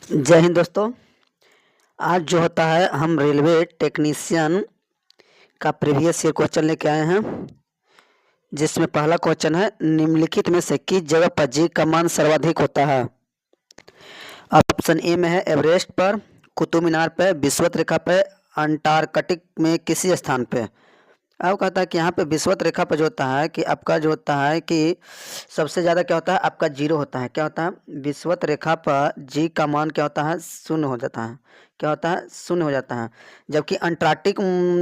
जय हिंद दोस्तों। आज जो होता है हम रेलवे टेक्नीशियन का प्रीवियस ईयर क्वेश्चन लेके आए हैं, जिसमें पहला क्वेश्चन है निम्नलिखित में से किस जगह पर जी का मान सर्वाधिक होता है। ऑप्शन ए में है एवरेस्ट पर, कुतुब मीनार पर, विषुवत रेखा पर, अंटार्कटिक में किसी स्थान पे। अब कहता है कि यहाँ पे विषुवत रेखा पर जो होता है कि आपका जो होता है कि सबसे ज़्यादा क्या होता है, आपका जीरो होता है। क्या होता है, विषुवत रेखा पर जी का मान क्या होता है, शून्य हो जाता है। क्या होता है, शून्य हो जाता है। जबकि अंटार्कटिक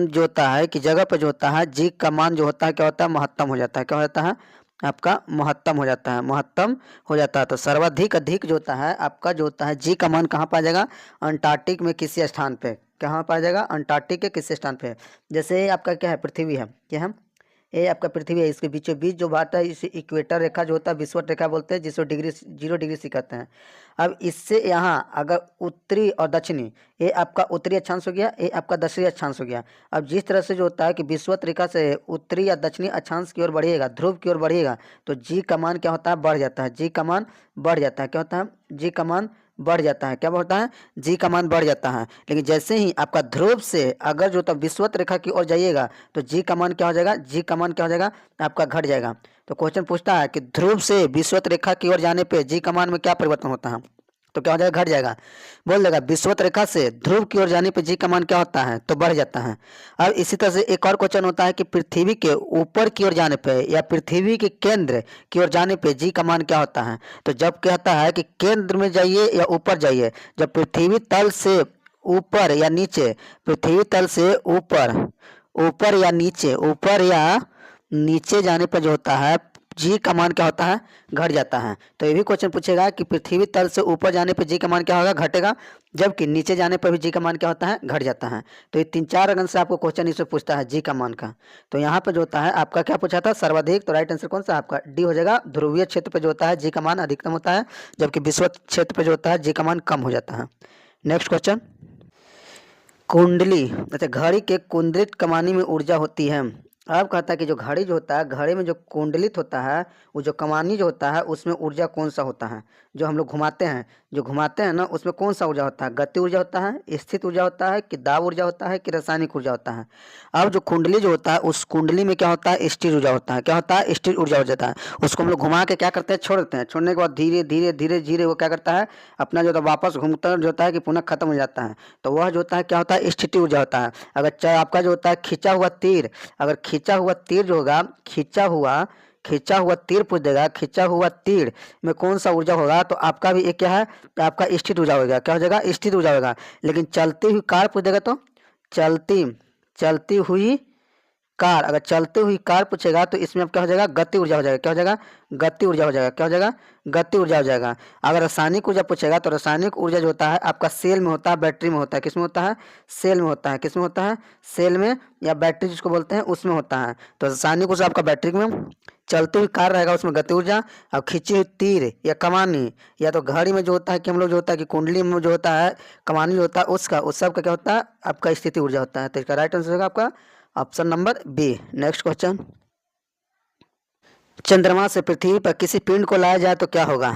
जो होता है कि जगह पर जो होता है जी का मान जो होता है क्या होता है, महत्तम हो जाता है। क्या हो जाता है, आपका महत्तम हो जाता है, महत्तम हो जाता है। तो सर्वाधिक अधिक जो होता है आपका जो होता है जी का मान कहाँ पाया जाएगा, अंटार्कटिक में किसी स्थान पे। कहाँ पाया जाएगा, अंटार्कटिक के किसी स्थान पे। जैसे आपका क्या है, पृथ्वी है, क्या है, ये आपका पृथ्वी है, इसके बीचों बीच जो बात है इसे इक्वेटर रेखा जो होता है विषुवत रेखा बोलते हैं, जिसको डिग्री 0 डिग्री से कहते हैं। अब इससे यहाँ अगर उत्तरी और दक्षिणी, ये आपका उत्तरी अक्षांश हो गया, ये आपका दक्षिणी अक्षांश हो गया। अब जिस तरह से जो होता है कि विषुवत रेखा से उत्तरी या दक्षिणी अक्षांश की ओर बढ़िएगा, ध्रुव की ओर बढ़िएगा, तो जी का मान क्या होता है, बढ़ जाता है। जी का मान बढ़ जाता है। क्या होता है, जी का मान बढ़ जाता है। क्या बढ़ता है, जी का मान बढ़ जाता है। लेकिन जैसे ही आपका ध्रुव से अगर जो तो विषुवत रेखा की ओर जाइएगा तो जी का मान क्या हो जाएगा, जी का मान क्या हो जाएगा, आपका घट जाएगा। तो क्वेश्चन पूछता है कि ध्रुव से विषुवत रेखा की ओर जाने पे जी का मान में क्या परिवर्तन होता है, तो क्या हो जाएगा, घट जाएगा। बोल देगा विषुवत रेखा से ध्रुव की ओर जाने पे जी का मान क्या होता है, तो बढ़ जाता है। अब इसी तरह से एक और क्वेश्चन होता है कि पृथ्वी के ऊपर की ओर जाने पे या पृथ्वी के केंद्र की ओर जाने पे जी का मान क्या होता है। तो जब कहता है कि केंद्र में जाइए या ऊपर जाइए, जब पृथ्वी तल से ऊपर या नीचे, पृथ्वी तल से ऊपर, ऊपर या नीचे, ऊपर या नीचे जाने पर जो होता है जी का मान क्या होता है, घट जाता है। तो ये भी क्वेश्चन पूछेगा कि पृथ्वी तल से ऊपर जाने पर जी का मान क्या होगा, घटेगा, जबकि नीचे जाने पर भी जी का मान क्या होता है, घट जाता है। तो ये 3-4 रंग से आपको क्वेश्चन इसमें पूछता है जी का मान का। तो यहाँ पर जो होता है आपका क्या पूछा था, सर्वाधिक, तो राइट आंसर कौन सा आपका डी हो जाएगा। ध्रुवीय क्षेत्र पर जो होता है जी का मान अधिकतम होता है, जबकि विषुवत क्षेत्र पर जो होता है जी का मान कम हो जाता है। नेक्स्ट क्वेश्चन, कुंडली, अच्छा घड़ी के कुंडलित कमानी में ऊर्जा होती है। अब कहता है कि जो घड़ी जो होता है, घड़ी में जो कुंडलित होता है, वो जो कमानी जो होता है उसमें ऊर्जा कौन सा होता है, जो हम लोग घुमाते हैं, जो घुमाते हैं ना उसमें कौन सा ऊर्जा होता है, गति ऊर्जा होता है, स्थित ऊर्जा होता है, कि दाब ऊर्जा होता है, कि रासायनिक ऊर्जा होता है। अब जो कुंडली जो होता है उस कुंडली में क्या होता है, स्थिर ऊर्जा होता है। क्या होता है, स्थिर ऊर्जा हो जाता है। उसको हम लोग घुमा के क्या करते हैं, छोड़ देते हैं। छोड़ने के बाद धीरे धीरे धीरे धीरे वो क्या करता है, अपना जो होता है वापस घूमता जो होता है कि पुनः खत्म हो जाता है। तो वह जो होता है क्या होता है, स्थिति ऊर्जा होता है। अगर आपका जो होता है खींचा हुआ तीर, अगर खींचा हुआ तीर जो होगा, खींचा हुआ तीर पूछ देगा, खींचा हुआ तीर में कौन सा ऊर्जा होगा, तो आपका भी एक क्या है, आपका स्थिर ऊर्जा होगा। क्या हो जाएगा, स्थिर ऊर्जा होगा। लेकिन चलती हुई कार पूछ देगा तो चलती चलती हुई कार, अगर चलती हुई कार पूछेगा तो इसमें अब क्या हो जाएगा, गति ऊर्जा हो जाएगा। क्या हो जाएगा, गति ऊर्जा हो जाएगा। क्या हो जाएगा, गति ऊर्जा हो जाएगा। अगर रासायनिक ऊर्जा पूछेगा तो रासायनिक ऊर्जा जो होता है आपका सेल में होता है, बैटरी में होता है, किस में होता है, सेल में होता है, किस में होता है, सेल में या बैटरी जिसको बोलते हैं उसमें होता है। तो रासायनिक ऊर्जा आपका बैटरी में, चलती हुई कार रहेगा उसमें गति ऊर्जा, और खींची हुई तीर या कमानी या तो घड़ी में जो होता है कि हम लोग जो होता है कि कुंडली में जो होता है कमानी जो होता है उसका, उस सब का क्या होता है, आपका स्थिति ऊर्जा होता है। तो इसका राइट आंसर होगा आपका option number B. Next question, चंद्रमा से पृथ्वी पर किसी पिंड को लाया जाए तो क्या होगा।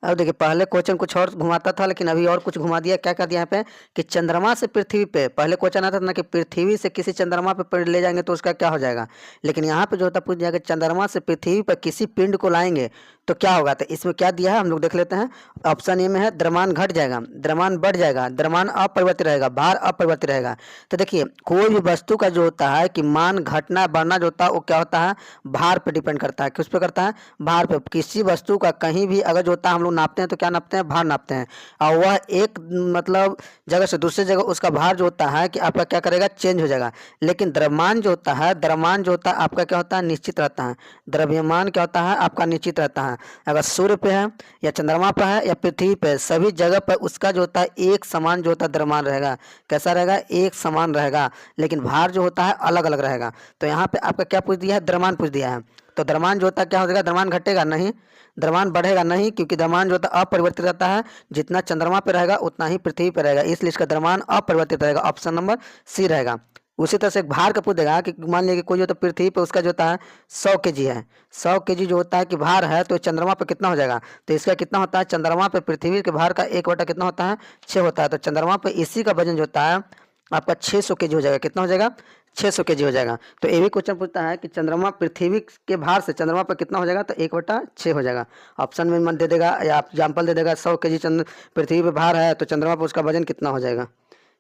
अब देखिए पहले क्वेश्चन कुछ और घुमाता था, लेकिन अभी और कुछ घुमा दिया। क्या कर दिया यहाँ पे कि चंद्रमा से पृथ्वी पे, पहले क्वेश्चन आता था ना कि पृथ्वी से किसी चंद्रमा पे पिंड ले जाएंगे तो उसका क्या हो जाएगा। लेकिन यहाँ पे जो होता पूछ दिया कि चंद्रमा से पृथ्वी पर किसी पिंड को लाएंगे तो क्या होगा। तो इसमें क्या दिया है हम लोग देख लेते हैं। ऑप्शन ए में है द्रव्यमान घट जाएगा, द्रव्यमान बढ़ जाएगा, द्रव्यमान अपरिवर्तित रहेगा, भार अपरिवर्तित रहेगा। तो देखिए कोई भी वस्तु का जो होता है कि मान घटना बढ़ना जो होता है वो क्या होता है, भार पे डिपेंड करता है। किस पे करता है, भार पे। किसी वस्तु का कहीं भी अगर जो होता है हम लोग नापते हैं तो क्या नापते हैं, भार नापते हैं। और वह एक मतलब जगह से दूसरे जगह उसका भार जो होता है कि आपका क्या करेगा, चेंज हो जाएगा। लेकिन द्रव्यमान जो होता है, द्रव्यमान जो होता है आपका क्या होता है, निश्चित रहता है। द्रव्यमान क्या होता है आपका, निश्चित रहता है। अगर सूर्य पे है या चंद्रमा पर है या पृथ्वी पे, सभी जगह पर उसका जो होता है एक समान जो होता है द्रव्यमान रहेगा। कैसा रहेगा, एक समान रहेगा। लेकिन भार जो होता है अलग अलग रहेगा। तो यहाँ पे आपका क्या पूछ दिया है, द्रव्यमान पूछ दिया है। तो द्रव्यमान जो होता है क्या हो जाएगा, द्रव्यमान घटेगा नहीं, द्रव्यमान बढ़ेगा नहीं, क्योंकि द्रव्यमान जो होता है अपरिवर्तित रहता है। जितना चंद्रमा पे रहेगा उतना ही पृथ्वी पे रहेगा, इसलिए इसका द्रव्यमान अपरिवर्तित रहेगा। ऑप्शन नंबर सी रहेगा। उसी तरह से एक भार का पूछ देगा कि मान लीजिए कि कोई जो होता है पृथ्वी पे उसका जो होता है 100 kg है, 100 kg जो होता है कि भार है, तो चंद्रमा पे कितना हो जाएगा, तो इसका कितना होता है, चंद्रमा पे पृथ्वी के भार का 1/, कितना होता है 6 होता है, तो चंद्रमा पे इसी का वजन जो होता है आपका 600 kg हो जाएगा। कितना हो जाएगा, 600 kg हो जाएगा। तो ये भी क्वेश्चन पूछता है कि चंद्रमा पृथ्वी के भार से चंद्रमा पर कितना हो जाएगा, तो 1/6 हो जाएगा। ऑप्शन में मत दे देगा या एग्जाम्पल दे देगा 100 kg चंद्र पृथ्वी पे भार है, तो चंद्रमा पर उसका वजन कितना हो जाएगा।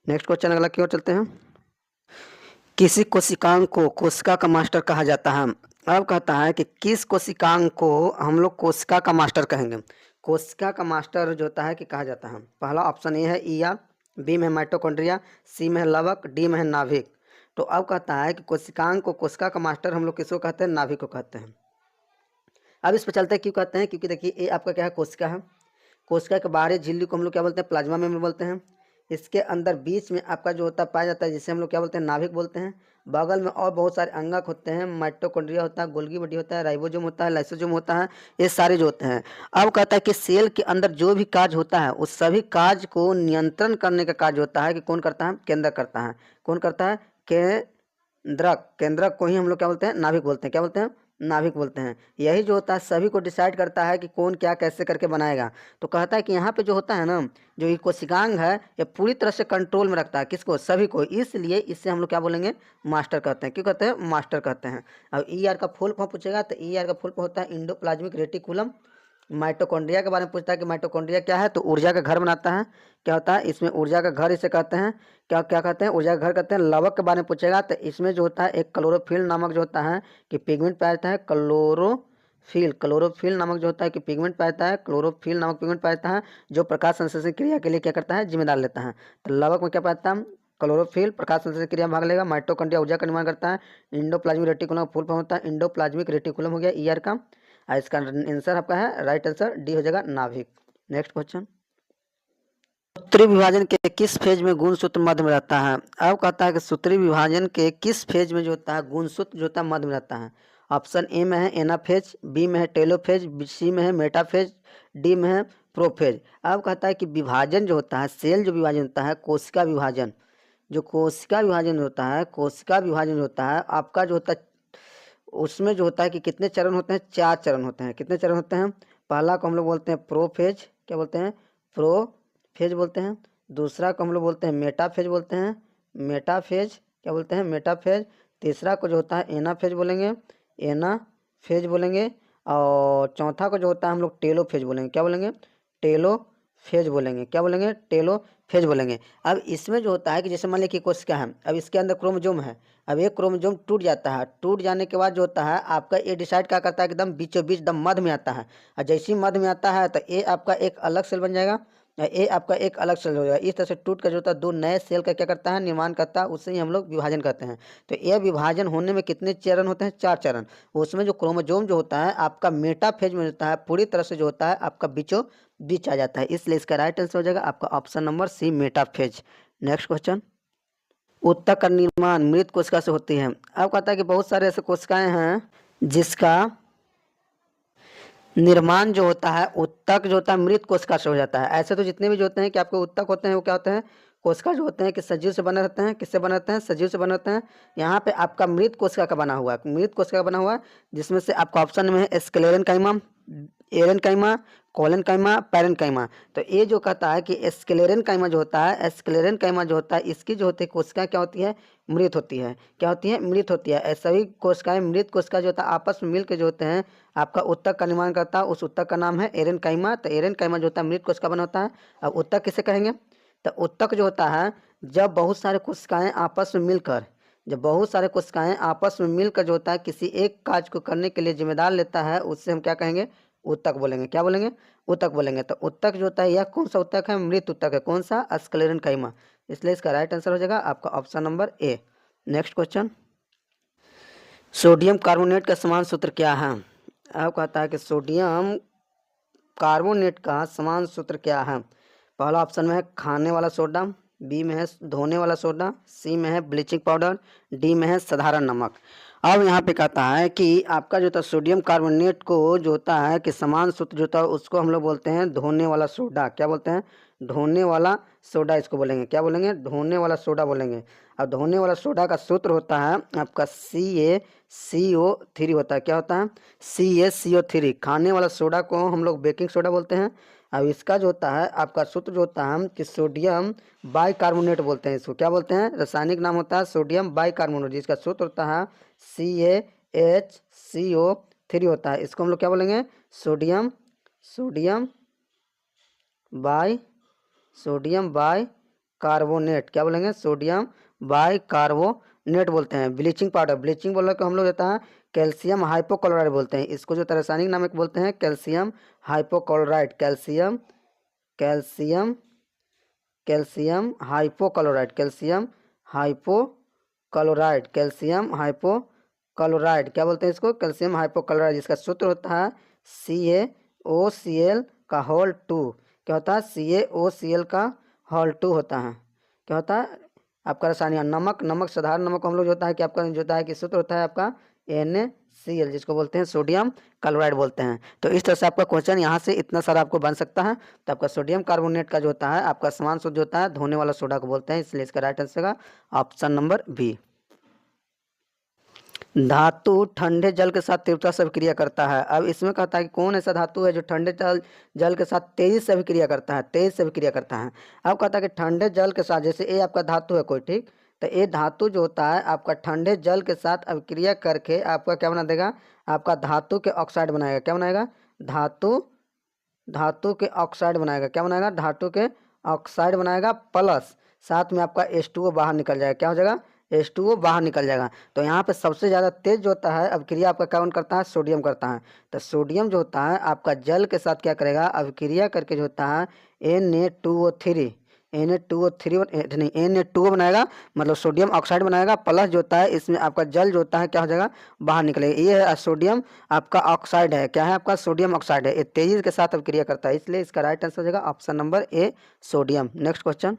नेक्स्ट क्वेश्चन अगला की ओर चलते हैं। किसी कोशिकांग को कोशिका का मास्टर कहा जाता है। अब कहता है कि किस कोशिकांग को हम लोग कोशिका का मास्टर कहेंगे। कोशिका का मास्टर जो होता है कि कहा जाता है, पहला ऑप्शन ए है ईआर, बी में है माइटोकॉन्ड्रिया, सी में है लवक, डी में है नाभिक। तो अब कहता है कि कोशिकांग को कोशिका का मास्टर हम लोग किसको कहते हैं, नाभिक को कहते हैं। अब इस पर चलते हैं क्यों कहते हैं, क्योंकि देखिए ये आपका क्या है, कोशिका है। कोशिका के बाहरी झिल्ली को हम लोग क्या बोलते हैं, प्लाज्मा मेम्ब्रेन बोलते हैं। इसके अंदर बीच में आपका जो होता है पाया जाता है, जिसे हम लोग क्या बोलते हैं, नाभिक बोलते हैं। बगल में और बहुत सारे अंगक होते हैं, माइटोकॉन्ड्रिया होता है, गोल्गी बॉडी होता है, राइबोसोम होता है, लाइसोसोम होता है, ये सारे जो होते हैं। अब कहता है कि सेल के अंदर जो भी कार्य होता है उस सभी कार्य को नियंत्रण करने का कार्य होता है कि कौन करता है, केंद्रक करता है। कौन करता है, केंद्रक। केंद्रक को ही हम लोग क्या बोलते हैं, नाभिक बोलते हैं। क्या बोलते हैं, नाभिक बोलते हैं। यही जो होता है सभी को डिसाइड करता है कि कौन क्या कैसे करके बनाएगा। तो कहता है कि यहाँ पे जो होता है ना, जो ये कोशिकांग है, ये पूरी तरह से कंट्रोल में रखता है किसको, सभी को। इसलिए इससे हम लोग क्या बोलेंगे, मास्टर कहते हैं। क्यों कहते हैं, मास्टर कहते हैं। अब ईआर का फुल फॉर्म पूछेगा तो ईआर का फुल फॉर्म होता है इंडोप्लाज्मिक रेटिकुलम। माइटोकॉन्ड्रिया के बारे में पूछता है कि माइटोकॉन्ड्रिया क्या है, तो ऊर्जा का घर बनाता है। क्या होता है, इसमें ऊर्जा का घर इसे कहते हैं। क्या क्या कहते हैं, ऊर्जा का घर कहते हैं। लवक के बारे में पूछेगा तो इसमें जो होता है एक क्लोरोफिल नामक जो होता है कि पिगमेंट पाया जाता है। क्लोरोफिल नामक जो होता है कि पिगमेंट पाया जाता है। क्लोरोफिल नामक पिगमेंट पाया जाता है जो प्रकाश संश्लेषण क्रिया के लिए क्या करता है, जिम्मेदार लेता है। तो लवक में क्या पाया जाता है, क्लोरोफिल प्रकाश संश्लेषण क्रिया में भाग लेगा। माइटोकॉन्ड्रिया ऊर्जा का निर्माण करता है। इंडोप्लाज्मिक रेटिकुलम फुल फॉर्म होता है इंडोप्लाज्मिक रेटिकुलम, हो गया ईआर का। इसका आंसर आपका है, राइट आंसर डी हो जाएगा, नाभिक। नेक्स्ट क्वेश्चन, सूत्री विभाजन के किस फेज में गुणसूत्र मध्य में रहता है। अब कहता है कि सूत्री विभाजन के किस फेज में जो होता है गुणसूत्र जो होता है मध्य में रहता है। ऑप्शन ए में है एनाफेज, बी में है टेलोफेज, सी में है मेटाफेज, डी में है प्रोफेज। अब कहता है कि विभाजन जो होता है, सेल जो विभाजन होता है, कोशिका विभाजन, जो कोशिका विभाजन होता है, कोशिका विभाजन जो होता है आपका जो होता है, उसमें जो होता है कि कितने चरण होते हैं, 4 चरण होते हैं। कितने चरण होते हैं, पहला को हम लोग बोलते हैं प्रोफेज, क्या बोलते हैं, प्रोफेज बोलते हैं। दूसरा को हम लोग बोलते हैं मेटाफेज बोलते हैं, मेटाफेज क्या बोलते हैं, मेटाफेज। तीसरा को जो होता है एनाफेज बोलेंगे, एनाफेज बोलेंगे। और चौथा को जो होता है हम लोग टेलोफेज बोलेंगे। क्या बोलेंगे, टेलोफेज बोलेंगे। क्या बोलेंगे, टेलोफेज बोलेंगे। अब इसमें जो होता है कि जैसे मान लीजिए कि कोशिका है, अब इसके अंदर क्रोमोजोम है। अब एक क्रोमोजोम टूट जाता है, टूट जाने के बाद जो होता है आपका ये डिसाइड क्या करता है, एकदम बीचों बीच एकदम मध्य में आता है। और जैसे ही मध्य में आता है तो ये आपका एक अलग सेल बन जाएगा, ये आपका एक अलग सेल हो जाएगा। इस तरह से टूट कर जो होता है 2 नए सेल का क्या करता है, निर्माण करता है। उससे ही हम लोग विभाजन करते हैं। तो यह विभाजन होने में कितने चरण होते हैं, 4 चरण। उसमें जो क्रोमोजोम जो होता है आपका मेटाफेज में होता है, पूरी तरह से जो होता है आपका बीचों बीच आ जाता है। इसलिए इसका राइट आंसर हो जाएगा आपका option number C, metaphase. Next question, उत्तक का निर्माण मृत कोशिका से होती है। अब कहता है कि बहुत सारे ऐसे कोशिकाएं हैं जिसका निर्माण जो होता है, उत्तक जो होता है मृत कोशिका से हो जाता है। ऐसे तो जितने भी जो होते हैं कि आपके उत्तक होते हैं वो क्या होते हैं, कोशिका जो होते हैं कि सजीव से बने रहते हैं। किससे बने रहते हैं, सजीव से बने रहते हैं। यहाँ पे आपका मृत कोशिका का बना हुआ है, मृत कोशिका का बना हुआ है, जिसमें से आपका ऑप्शन में है स्क्लेरेनकाइमा, एरेनकाइमा, कोलेनकाइमा, पैरेनकाइमा। तो ये जो कहता है कि स्क्लेरेनकाइमा जो होता है, स्क्लेरेनकाइमा जो होता है, इसकी जो होती है कोशिका क्या होती है, मृत होती है। क्या होती है, मृत होती है। सभी कोशिकाएं मृत कोशिका जो होता है आपस में मिलकर जो होते हैं आपका उत्तक का निर्माण करता है। उस उत्तक का नाम है एरेनकाइमा। तो एरेनकाइमा जो होता है मृत कोशिका बना होता है। अब उत्तक किसे कहेंगे, तो उत्तक जो होता है जब बहुत सारे कोशिकाएं आपस में मिलकर, जब बहुत सारे कोशिकाएं आपस में मिलकर जो होता है किसी एक कार्य को करने के लिए जिम्मेदार लेता है, उससे हम क्या कहेंगे, उत्तक बोलेंगे। क्या बोलेंगे, उत्तक बोलेंगे। तो उत्तक जो होता है यह कौन सा उत्तक है, मृत उत्तक है। कौन सा, स्क्लेरेनकाइमा। इसलिए इसका राइट आंसर हो जाएगा आपका option number A. Next question, sodium carbonate का समान सूत्र क्या है। अब कहता है कि सोडियम कार्बोनेट का समान सूत्र क्या है। पहला ऑप्शन में है खाने वाला सोडा, बी में है धोने वाला सोडा, सी में है ब्लीचिंग पाउडर, डी में है साधारण नमक। अब यहाँ पे कहता है कि आपका जो होता है सोडियम कार्बोनेट को जो होता है कि समान सूत्र जो होता है उसको हम लोग बोलते हैं धोने वाला सोडा। क्या बोलते हैं, धोने वाला सोडा इसको बोलेंगे, क्या बोलेंगे? धोने वाला सोडा बोलेंगे। अब धोने वाला सोडा का सूत्र होता है आपका CaCO3 होता है। क्या होता है? CaCO3। खाने वाला सोडा को हम लोग बेकिंग सोडा बोलते हैं। अब इसका जो होता है आपका सूत्र जो होता है कि सोडियम बाइकार्बोनेट बोलते हैं इसको। क्या बोलते हैं? रासायनिक नाम होता है सोडियम बाइकार्बोनेट, जिसका सूत्र होता है CaHCO3 होता है। इसको हम लोग क्या बोलेंगे? Sodium by carbonate. क्या बोलेंगे? सोडियम बाई कार्बोनेट बोलते हैं। ब्लीचिंग पाउडर, ब्लीचिंग बोलने को हम लोग देता है कैल्शियम हाइपोक्लोराइड बोलते हैं। इसको जो रासायनिक नाम बोलते हैं कैल्शियम हाइपोक्लोराइड। Calcium hypochloride. क्या बोलते हैं इसको? कैल्शियम हाइपोक्लोराइड, जिसका सूत्र होता है CaOCl का होल 2। क्या होता है? CaOCl का होल 2 होता है। क्या होता है? आपका रासायनिक नमक साधारण नमक हम लोग जो होता है कि आपका जो होता है कि सूत्र होता है आपका NaCl, जिसको बोलते हैं सोडियम क्लोराइड बोलते हैं। तो इस तरह से आपका क्वेश्चन यहाँ से इतना सारा आपको बन सकता है। तो आपका सोडियम कार्बोनेट का जो होता है आपका समान सूत्र जो होता है धोने वाला सोडा को बोलते हैं, इसलिए इसका राइट आंसर का ऑप्शन नंबर बी। धातु ठंडे जल के साथ तीव्रता से अभिक्रिया करता है। अब इसमें कहता है कि कौन ऐसा धातु है जो ठंडे जल के साथ तेजी से अभिक्रिया करता है, अब कहता है कि ठंडे जल के साथ, जैसे ये आपका धातु है कोई, ठीक, तो ये धातु जो होता है आपका ठंडे जल के साथ अभिक्रिया करके आपका क्या बना देगा? आपका धातु के ऑक्साइड बनाएगा। क्या बनाएगा? धातु के ऑक्साइड बनाएगा। क्या बनाएगा? धातु के ऑक्साइड बनाएगा, प्लस साथ में आपका H2O बाहर निकल जाएगा। क्या हो जाएगा? H2O बाहर निकल जाएगा। तो यहाँ पे सबसे ज़्यादा तेज जो होता है अभिक्रिया आपका कौन करता है? सोडियम करता है। तो सोडियम जो होता है आपका जल के साथ क्या करेगा? अभिक्रिया करके जो होता है Na2O3 बनाएगा, मतलब सोडियम ऑक्साइड बनाएगा, प्लस जो होता है इसमें आपका जल जो होता है क्या हो जाएगा? बाहर निकलेगा। ये है सोडियम आपका ऑक्साइड है। क्या है? आपका सोडियम ऑक्साइड है। ये तेजी के साथ अभिक्रिया करता है, इसलिए इसका राइट आंसर हो जाएगा option number A sodium. Next question.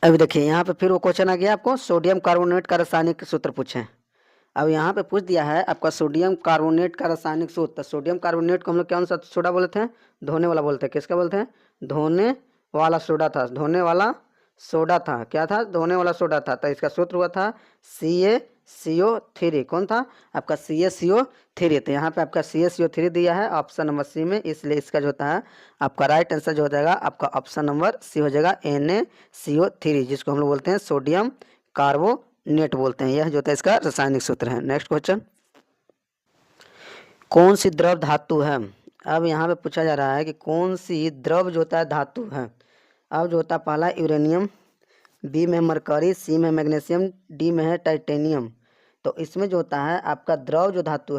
अभी देखिए यहाँ पे फिर वो क्वेश्चन आ गया आपको सोडियम कार्बोनेट का रासायनिक सूत्र पूछे। अब यहाँ पे पूछ दिया है आपका सोडियम कार्बोनेट का रासायनिक सूत्र। सोडियम कार्बोनेट को हम लोग कौन सा सोडा बोलते हैं? धोने वाला बोलते हैं। किसका बोलते हैं? धोने वाला सोडा था। क्या था? धोने वाला सोडा था। तो इसका सूत्र हुआ था CaCO3। कौन था? आपका CaCO3। तो यहाँ पे आपका CaCO3 दिया है ऑप्शन नंबर सी में, इसलिए इसका जो होता है आपका राइट आंसर जो हो जाएगा आपका ऑप्शन नंबर सी हो जाएगा NaCO3, जिसको हम लोग बोलते हैं सोडियम कार्बोनेट बोलते हैं। यह जो होता है इसका रासायनिक सूत्र है। Next question. कौन सी द्रव धातु है? अब यहाँ पे पूछा जा रहा है कि कौन सी द्रव जो होता है धातु है। अब जो होता है पहला यूरेनियम, बी में मरकरी, सी में मैग्नीशियम, डी में है टाइटेनियम। तो इसमें जो होता है आपका द्रव जो धातु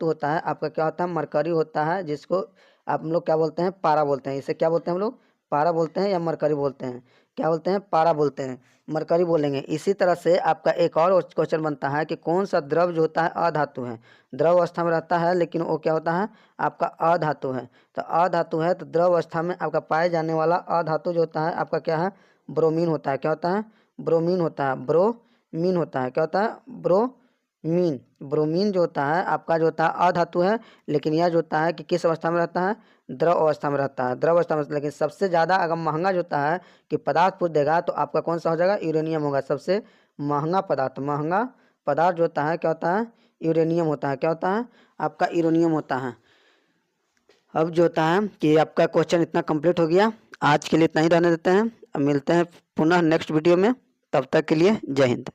होता है आपका क्या होता है? मरकरी होता है, जिसको आप लोग क्या बोलते हैं? पारा बोलते हैं। इसे क्या बोलते हैं हम लोग? पारा बोलते हैं या मरकरी बोलते हैं? क्या बोलते हैं? पारा बोलते हैं, मरकरी बोलेंगे। इसी तरह से आपका एक और क्वेश्चन बनता है कि कौन सा द्रव जो होता है अधातु है। द्रव अवस्था में रहता है लेकिन वो क्या होता है? आपका अधातु है। तो अधातु है तो द्रव अवस्था में आपका पाए जाने वाला अधातु जो होता है आपका क्या है? ब्रोमीन होता है। क्या होता है? ब्रोमीन होता है। क्या होता है? ब्रोमीन जो होता है आपका जो होता है अधातु है, लेकिन यह जो होता है कि किस अवस्था में रहता है? द्रव अवस्था में रहता है। लेकिन सबसे ज़्यादा अगर महंगा जो होता है कि पदार्थ पूछ देगा तो आपका कौन सा हो जाएगा? यूरेनियम होगा। सबसे महंगा पदार्थ जो होता है क्या होता है? यूरेनियम होता है। क्या होता है? आपका यूरेनियम होता है। अब जो होता है कि आपका क्वेश्चन इतना कंप्लीट हो गया। आज के लिए इतना ही रहने देते हैं। अब मिलते हैं पुनः नेक्स्ट वीडियो में, तब तक के लिए जय हिंद।